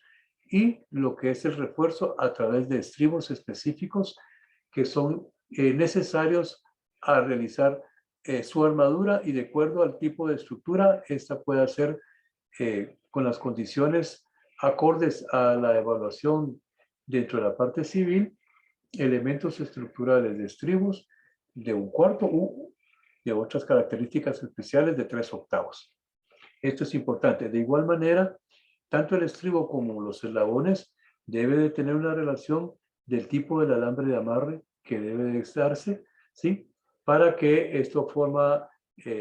y lo que es el refuerzo a través de estribos específicos que son necesarios a realizar su armadura y de acuerdo al tipo de estructura, esta puede ser con las condiciones acordes a la evaluación dentro de la parte civil, elementos estructurales de estribos de 1/4 u de otras características especiales de 3 octavos. Esto es importante. De igual manera, tanto el estribo como los eslabones debe de tener una relación del tipo del alambre de amarre que debe de darse, ¿sí? Para que esto forma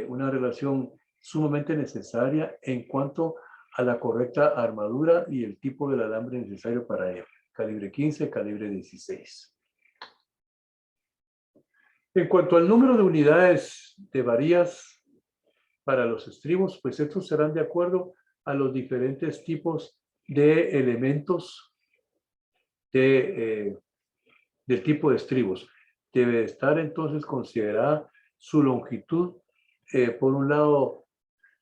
una relación sumamente necesaria en cuanto a la correcta armadura y el tipo del alambre necesario para ello. Calibre 15, calibre 16. En cuanto al número de unidades de varillas para los estribos, pues estos serán de acuerdo a los diferentes tipos de elementos del tipo de estribos. Debe estar entonces considerada su longitud, por un lado,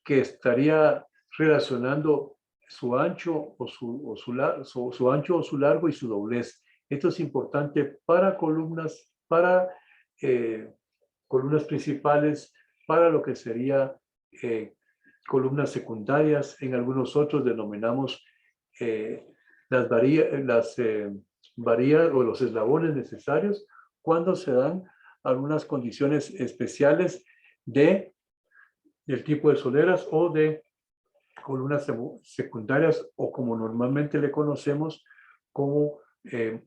que estaría relacionando su ancho o su ancho o su largo y su doblez. Esto es importante para columnas, para columnas principales, para lo que sería columnas secundarias. En algunos otros denominamos las varillas o los eslabones necesarios cuando se dan algunas condiciones especiales del tipo de soleras o de columnas secundarias o como normalmente le conocemos como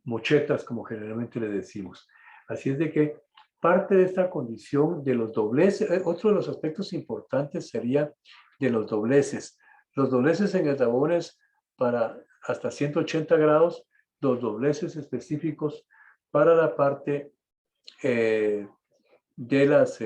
mochetas, como generalmente le decimos. Así es de que parte de esta condición de los dobleces, otro de los aspectos importantes sería de los dobleces. Los dobleces en eslabones para hasta 180 grados, los dobleces específicos para la parte de las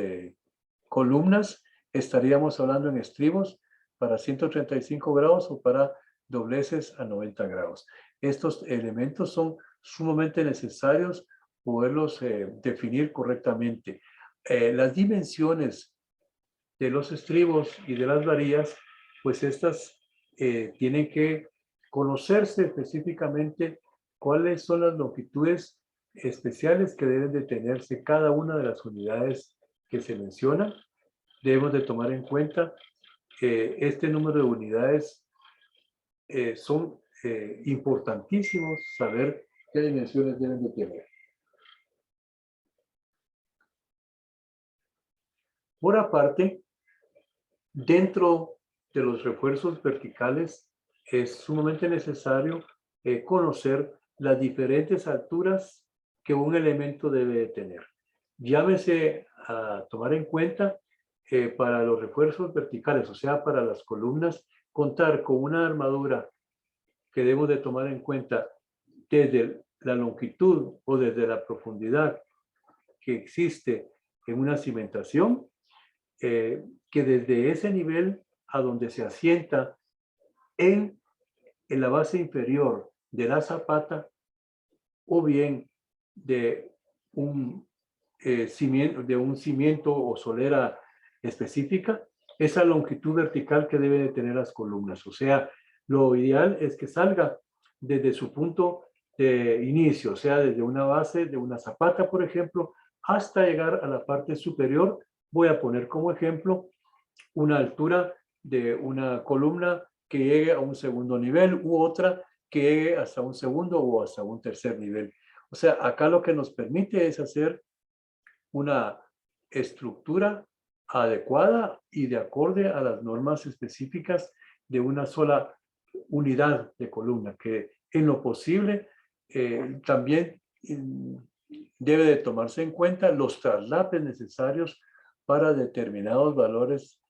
columnas, estaríamos hablando en estribos para 135 grados o para dobleces a 90 grados. Estos elementos son sumamente necesarios poderlos definir correctamente. Las dimensiones de los estribos y de las varillas, pues estas tienen que conocerse específicamente cuáles son las longitudes especiales que deben de tenerse cada una de las unidades que se mencionan. Debemos de tomar en cuenta que este número de unidades son importantísimo saber qué dimensiones deben de tener. Por aparte, dentro de los refuerzos verticales es sumamente necesario conocer las diferentes alturas que un elemento debe de tener. Llámese a tomar en cuenta para los refuerzos verticales, o sea, para las columnas, contar con una armadura que debemos de tomar en cuenta desde la longitud o desde la profundidad que existe en una cimentación, que desde ese nivel a donde se asienta en la base inferior de la zapata o bien de un cimiento o solera específica, esa longitud vertical que deben de tener las columnas. O sea, lo ideal es que salga desde su punto de inicio, o sea, desde una base de una zapata, por ejemplo, hasta llegar a la parte superior. Voy a poner como ejemplo una altura de una columna que llegue a un segundo nivel u otra que llegue hasta un segundo o hasta un tercer nivel. O sea, acá lo que nos permite es hacer una estructura adecuada y de acorde a las normas específicas de una sola unidad de columna, que en lo posible también debe de tomarse en cuenta los traslapes necesarios para determinados valores,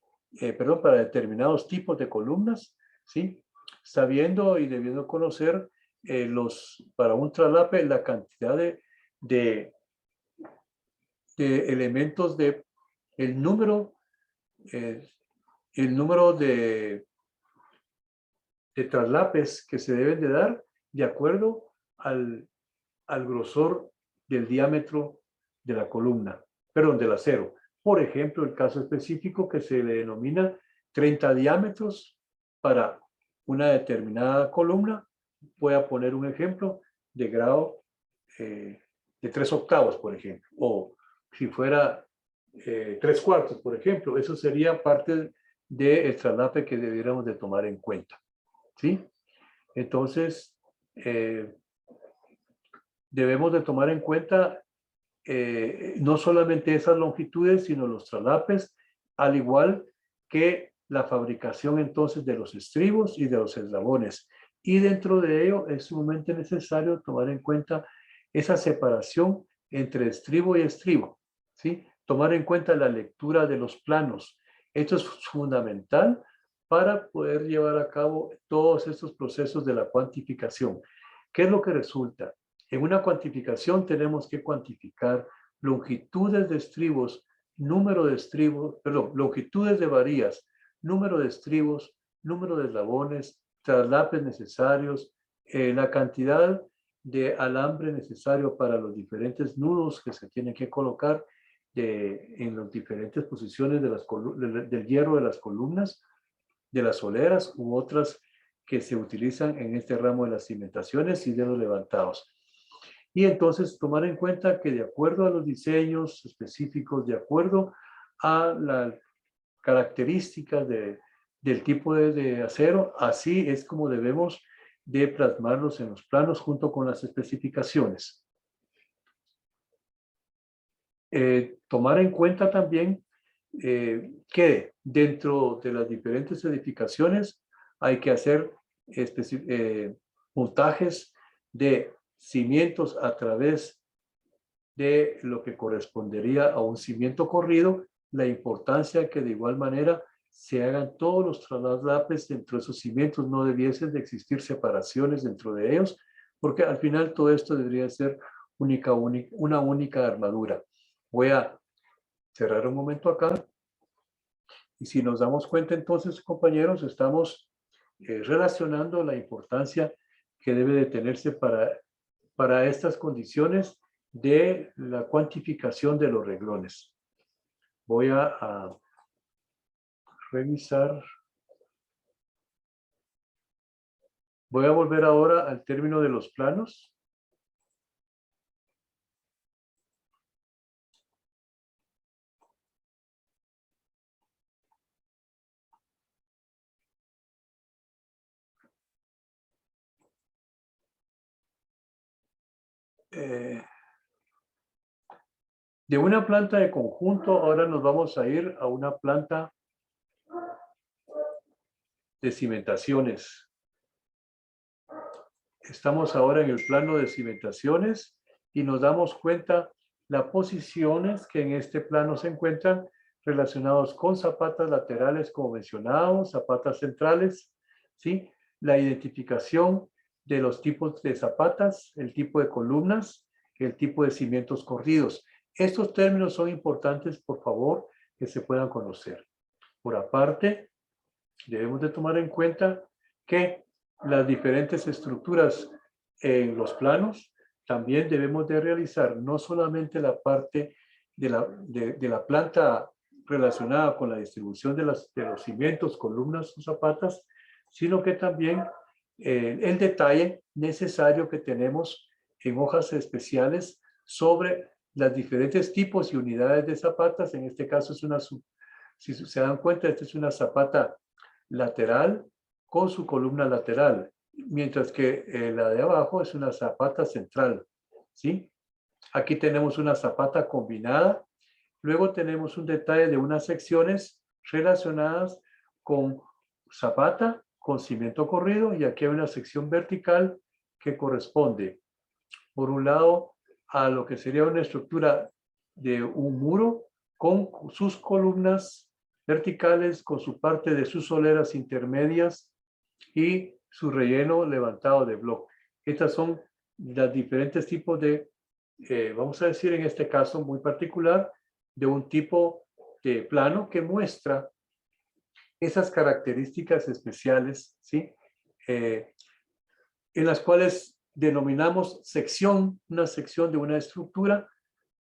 para determinados tipos de columnas, ¿sí? Sabiendo y debiendo conocer para un traslape la cantidad de elementos el número, eh, el número de traslapes que se deben de dar de acuerdo al grosor del diámetro de la columna, perdón, del acero. Por ejemplo, el caso específico que se le denomina 30 diámetros para una determinada columna. Voy a poner un ejemplo de grado de 3/8, por ejemplo, o si fuera 3/4, por ejemplo, eso sería parte del traslape que debiéramos de tomar en cuenta, ¿sí? Entonces, debemos de tomar en cuenta no solamente esas longitudes, sino los traslapes, al igual que la fabricación entonces de los estribos y de los eslabones. Y dentro de ello es sumamente necesario tomar en cuenta esa separación entre estribo y estribo, ¿sí? Tomar en cuenta la lectura de los planos. Esto es fundamental para poder llevar a cabo todos estos procesos de la cuantificación. ¿Qué es lo que resulta? En una cuantificación tenemos que cuantificar longitudes de estribos, número de estribos, perdón, longitudes de varillas, número de estribos, número de eslabones, traslapes necesarios, la cantidad de alambre necesario para los diferentes nudos que se tienen que colocar en las diferentes posiciones del hierro de las columnas, de las soleras u otras que se utilizan en este ramo de las cimentaciones y de los levantados. Y entonces tomar en cuenta que de acuerdo a los diseños específicos, de acuerdo a las características del tipo de acero, así es como debemos de plasmarlos en los planos junto con las especificaciones. Tomar en cuenta también que dentro de las diferentes edificaciones hay que hacer montajes de cimientos a través de lo que correspondería a un cimiento corrido, la importancia que de igual manera se hagan todos los traslapes dentro de esos cimientos, no debiesen de existir separaciones dentro de ellos, porque al final todo esto debería ser una única armadura. Voy a cerrar un momento acá y si nos damos cuenta entonces, compañeros, estamos relacionando la importancia que debe de tenerse para estas condiciones de la cuantificación de los renglones. Voy a revisar. Voy a volver ahora al término de los planos. de una planta de conjunto, ahora nos vamos a ir a una planta de cimentaciones. Estamos ahora en el plano de cimentaciones y nos damos cuenta las posiciones que en este plano se encuentran relacionados con zapatas laterales, como mencionábamos, zapatas centrales, ¿sí? La identificación de los tipos de zapatas, el tipo de columnas, el tipo de cimientos corridos. Estos términos son importantes, por favor, que se puedan conocer. Por aparte, debemos de tomar en cuenta que las diferentes estructuras en los planos también debemos de realizar no solamente la parte de la planta relacionada con la distribución de los cimientos, columnas o zapatas, sino que también el detalle necesario que tenemos en hojas especiales sobre los diferentes tipos y unidades de zapatas. En este caso es una, si se dan cuenta, esta es una zapata lateral con su columna lateral, mientras que la de abajo es una zapata central, ¿sí? Aquí tenemos una zapata combinada. Luego tenemos un detalle de unas secciones relacionadas con zapata, con cimiento corrido, y aquí hay una sección vertical que corresponde, por un lado, a lo que sería una estructura de un muro con sus columnas verticales, con su parte de sus soleras intermedias y su relleno levantado de bloque. Estas son los diferentes tipos de, vamos a decir en este caso muy particular, de un tipo de plano que muestra esas características especiales, ¿sí? En las cuales denominamos sección, una sección de una estructura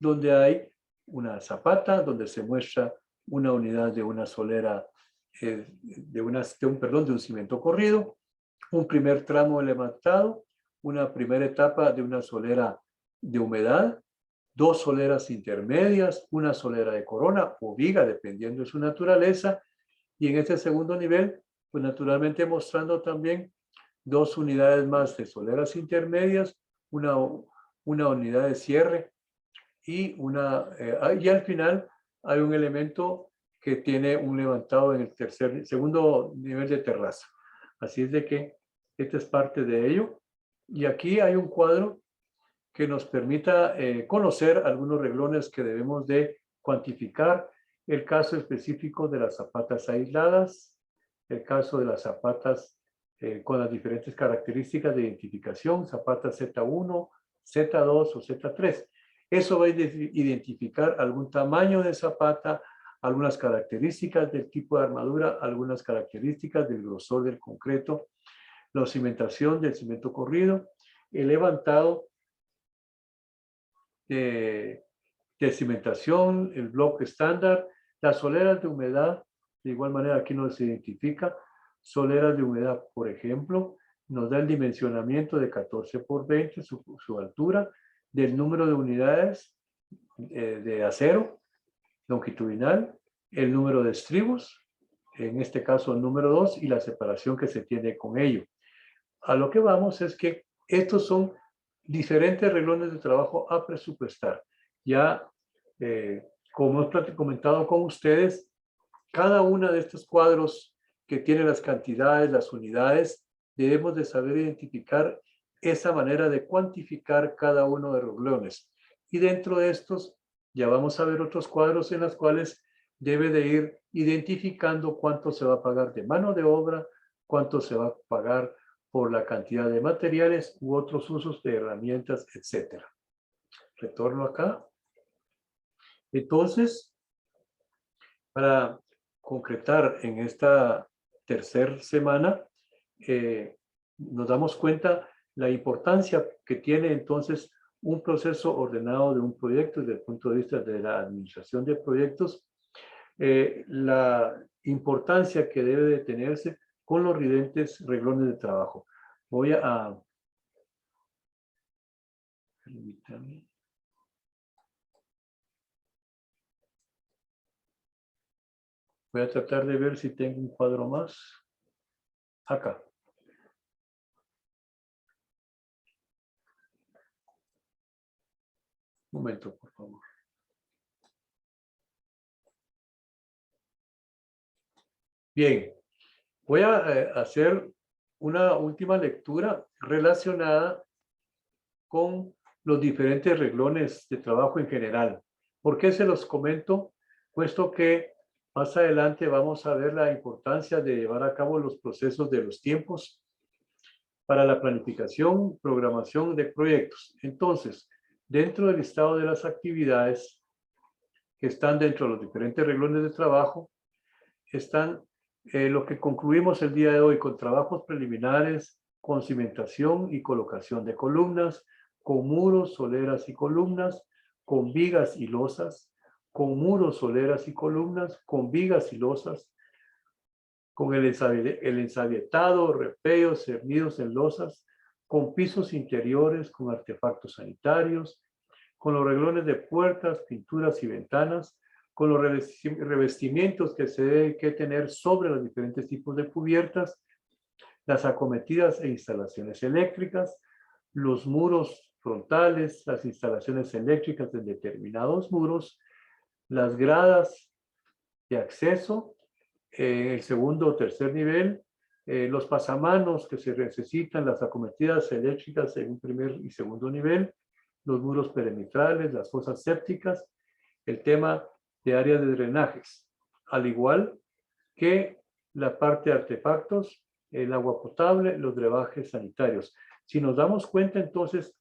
donde hay una zapata, donde se muestra una unidad de una solera, de un cimiento corrido, un primer tramo levantado, una primera etapa de una solera de humedad, dos soleras intermedias, una solera de corona o viga, dependiendo de su naturaleza, y en este segundo nivel, pues naturalmente mostrando también dos unidades más de soleras intermedias, una unidad de cierre y y al final hay un elemento que tiene un levantado en el segundo nivel de terraza. Así es de que esta es parte de ello. Y aquí hay un cuadro que nos permita conocer algunos reglones que debemos de cuantificar. El caso específico de las zapatas aisladas, el caso de las zapatas con las diferentes características de identificación, zapatas Z1, Z2 o Z3. Eso va a identificar algún tamaño de zapata, algunas características del tipo de armadura, algunas características del grosor del concreto, la cimentación del cimiento corrido, el levantado de cimentación, el bloque estándar, las soleras de humedad, de igual manera aquí nos identifica, soleras de humedad, por ejemplo, nos da el dimensionamiento de 14 por 20, su altura, del número de unidades de acero longitudinal, el número de estribos, en este caso el número 2, y la separación que se tiene con ello. A lo que vamos es que estos son diferentes reglones de trabajo a presupuestar. Ya, como he comentado con ustedes, cada uno de estos cuadros que tiene las cantidades, las unidades, debemos de saber identificar esa manera de cuantificar cada uno de los renglones. Y dentro de estos, ya vamos a ver otros cuadros en los cuales debe de ir identificando cuánto se va a pagar de mano de obra, cuánto se va a pagar por la cantidad de materiales u otros usos de herramientas, etc. Retorno acá. Entonces, para concretar en esta tercera semana, nos damos cuenta la importancia que tiene entonces un proceso ordenado de un proyecto desde el punto de vista de la administración de proyectos, la importancia que debe de tenerse con los diferentes renglones de trabajo. Voy a permítanme. Voy a tratar de ver si tengo un cuadro más. Acá. Un momento, por favor. Bien, voy a hacer una última lectura relacionada con los diferentes renglones de trabajo en general. ¿Por qué se los comento? Puesto que más adelante vamos a ver la importancia de llevar a cabo los procesos de los tiempos para la planificación, programación de proyectos. Entonces, dentro del listado de las actividades que están dentro de los diferentes renglones de trabajo, están lo que concluimos el día de hoy con trabajos preliminares, con cimentación y colocación de columnas, con muros, soleras y columnas, con vigas y losas, con muros, soleras y columnas, con vigas y losas, con el ensabietado, repeos, cernidos en losas, con pisos interiores, con artefactos sanitarios, con los renglones de puertas, pinturas y ventanas, con los revestimientos que se deben que tener sobre los diferentes tipos de cubiertas, las acometidas e instalaciones eléctricas, los muros frontales, las instalaciones eléctricas en determinados muros, las gradas de acceso, el segundo o tercer nivel, los pasamanos que se necesitan, las acometidas eléctricas en un primer y segundo nivel, los muros perimetrales, las fosas sépticas, el tema de áreas de drenajes, al igual que la parte de artefactos, el agua potable, los drenajes sanitarios. Si nos damos cuenta, entonces,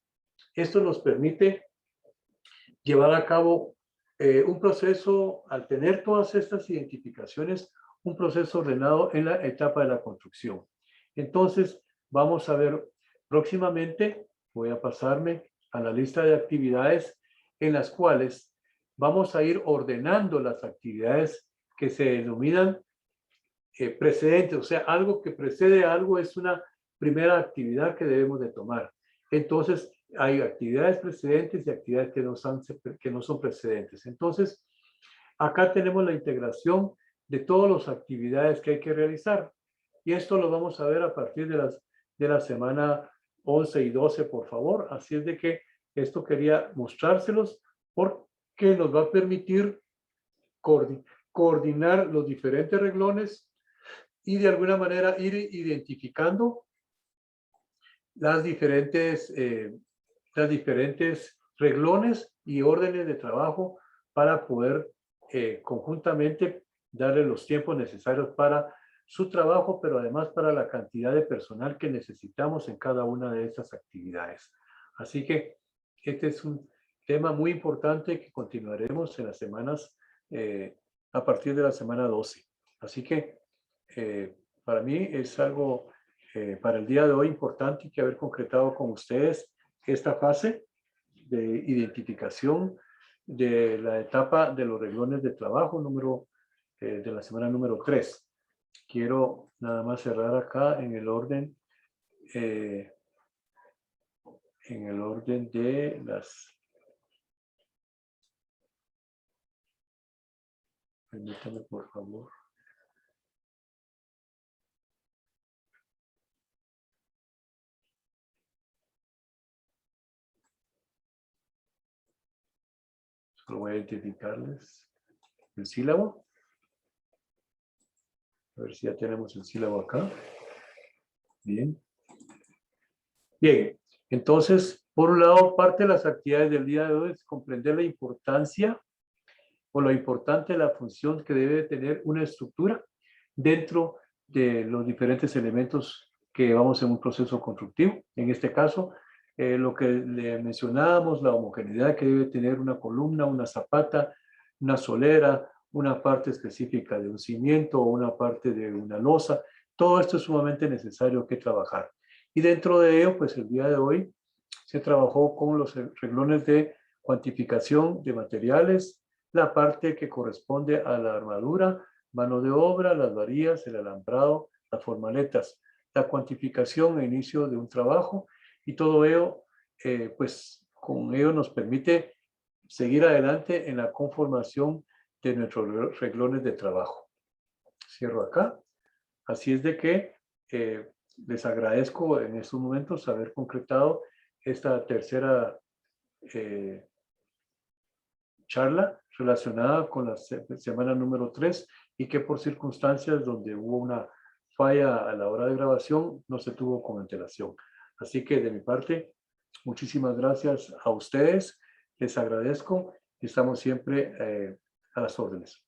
esto nos permite llevar a cabo un proceso, al tener todas estas identificaciones, un proceso ordenado en la etapa de la construcción. Entonces, vamos a ver próximamente, voy a pasarme a la lista de actividades en las cuales vamos a ir ordenando las actividades que se denominan precedentes, o sea, algo que precede a algo es una primera actividad que debemos de tomar. Entonces, hay actividades precedentes y actividades que no son precedentes. Entonces, acá tenemos la integración de todas las actividades que hay que realizar. Y esto lo vamos a ver a partir de la semana 11 y 12, por favor. Así es de que esto quería mostrárselos porque nos va a permitir coordinar los diferentes renglones y de alguna manera ir identificando las diferentes renglones y órdenes de trabajo para poder conjuntamente darle los tiempos necesarios para su trabajo, pero además para la cantidad de personal que necesitamos en cada una de estas actividades. Así que este es un tema muy importante que continuaremos en las semanas a partir de la semana 12. Así que para mí es algo para el día de hoy importante que haber concretado con ustedes esta fase de identificación de la etapa de los renglones de trabajo de la semana número 3. Quiero nada más cerrar acá en el orden de las... Permítame, por favor. Solo voy a identificarles el sílabo. A ver si ya tenemos el sílabo acá. Bien. Bien, entonces, por un lado, parte de las actividades del día de hoy es comprender la importancia o lo importante de la función que debe tener una estructura dentro de los diferentes elementos que vamos en un proceso constructivo. En este caso, lo que le mencionábamos, la homogeneidad que debe tener una columna, una zapata, una solera, una parte específica de un cimiento o una parte de una losa. Todo esto es sumamente necesario que trabajar. Y dentro de ello, pues el día de hoy se trabajó con los renglones de cuantificación de materiales, la parte que corresponde a la armadura, mano de obra, las varillas, el alambrado, las formaletas, la cuantificación e inicio de un trabajo y todo ello, pues con ello nos permite seguir adelante en la conformación de nuestros renglones de trabajo. Cierro acá. Así es de que les agradezco en estos momentos haber concretado esta tercera charla relacionada con la semana número 3 y que por circunstancias donde hubo una falla a la hora de grabación no se tuvo con antelación. Así que de mi parte, muchísimas gracias a ustedes, les agradezco y estamos siempre a las órdenes.